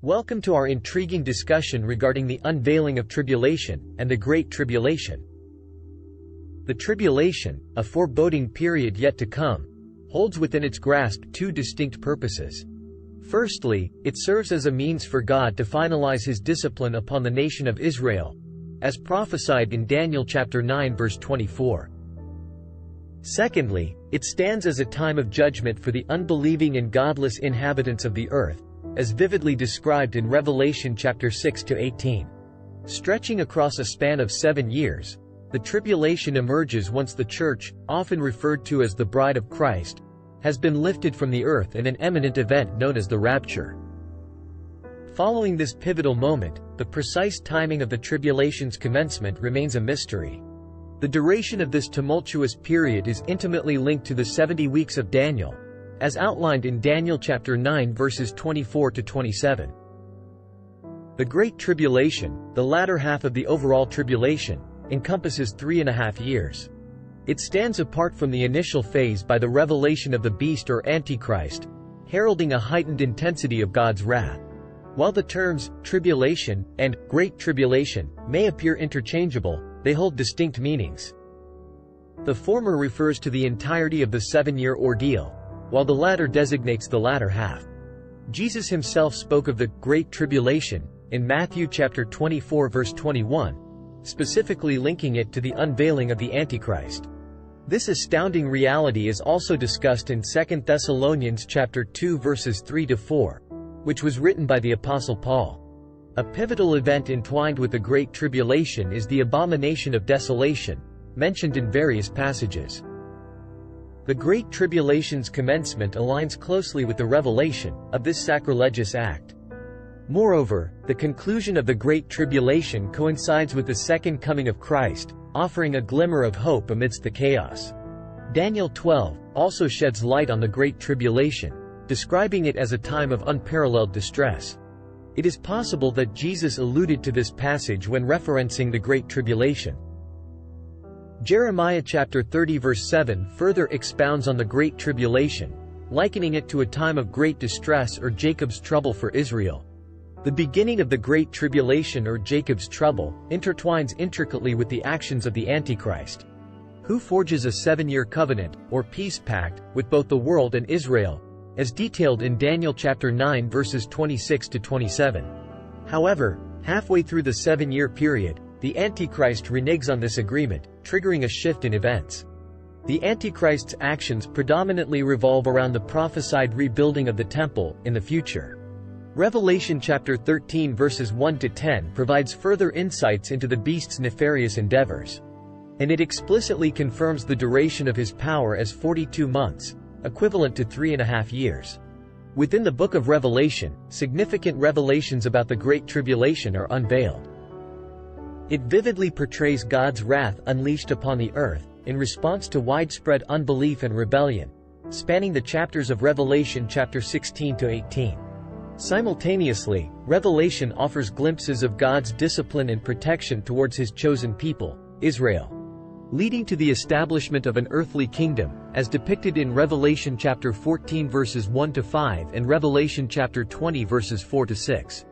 Welcome to our intriguing discussion regarding the unveiling of tribulation and the Great Tribulation. The tribulation, a foreboding period yet to come, holds within its grasp two distinct purposes. Firstly, it serves as a means for God to finalize his discipline upon the nation of Israel, as prophesied in Daniel chapter 9 verse 24. Secondly, it stands as a time of judgment for the unbelieving and godless inhabitants of the earth, as vividly described in Revelation chapter 6 to 18. Stretching across a span of 7 years, the tribulation emerges once the church, often referred to as the bride of Christ, has been lifted from the earth in an imminent event known as the rapture. Following this pivotal moment, the precise timing of the tribulation's commencement remains a mystery. The duration of this tumultuous period is intimately linked to the 70 weeks of Daniel, as outlined in Daniel chapter 9 verses 24 to 27. The Great Tribulation, the latter half of the overall tribulation, encompasses 3.5 years. It stands apart from the initial phase by the revelation of the beast or Antichrist, heralding a heightened intensity of God's wrath. While the terms tribulation and Great Tribulation may appear interchangeable, they hold distinct meanings. The former refers to the entirety of the 7-year ordeal, while the latter designates the latter half. Jesus himself spoke of the Great Tribulation in Matthew chapter 24 verse 21, specifically linking it to the unveiling of the Antichrist. This astounding reality is also discussed in 2 Thessalonians chapter 2 verses 3 to 4, which was written by the Apostle Paul. A pivotal event entwined with the Great Tribulation is the abomination of desolation, mentioned in various passages. The Great Tribulation's commencement aligns closely with the revelation of this sacrilegious act. Moreover, the conclusion of the Great Tribulation coincides with the second coming of Christ, offering a glimmer of hope amidst the chaos. Daniel 12 also sheds light on the Great Tribulation, describing it as a time of unparalleled distress. It is possible that Jesus alluded to this passage when referencing the Great Tribulation. Jeremiah chapter 30 verse 7 further expounds on the Great Tribulation, likening it to a time of great distress or Jacob's trouble for Israel. The beginning of the Great Tribulation or Jacob's trouble intertwines intricately with the actions of the Antichrist, who forges a 7-year covenant, or peace pact, with both the world and Israel, as detailed in Daniel chapter 9 verses 26 to 27. However, halfway through the 7-year period, the Antichrist reneges on this agreement, triggering a shift in events. The Antichrist's actions predominantly revolve around the prophesied rebuilding of the temple in the future. Revelation chapter 13 verses 1 to 10 provides further insights into the beast's nefarious endeavors. And it explicitly confirms the duration of his power as 42 months, equivalent to 3.5 years. Within the book of Revelation, significant revelations about the Great Tribulation are unveiled. It vividly portrays God's wrath unleashed upon the earth, in response to widespread unbelief and rebellion, spanning the chapters of Revelation chapter 16 to 18. Simultaneously, Revelation offers glimpses of God's discipline and protection towards his chosen people, Israel, leading to the establishment of an earthly kingdom, as depicted in Revelation chapter 14 verses 1 to 5 and Revelation chapter 20 verses 4 to 6.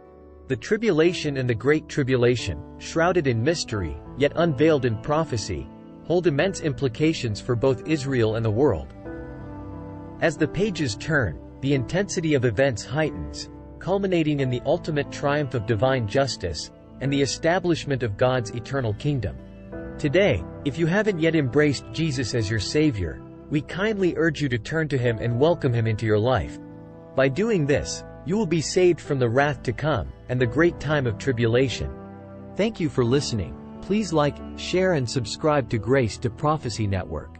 The tribulation and the Great Tribulation, shrouded in mystery, yet unveiled in prophecy, hold immense implications for both Israel and the world. As the pages turn, the intensity of events heightens, culminating in the ultimate triumph of divine justice and the establishment of God's eternal kingdom. Today, if you haven't yet embraced Jesus as your Savior, we kindly urge you to turn to him and welcome him into your life. By doing this, you will be saved from the wrath to come and the great time of tribulation. Thank you for listening. Please like, share and subscribe to Grace to Prophecy Network.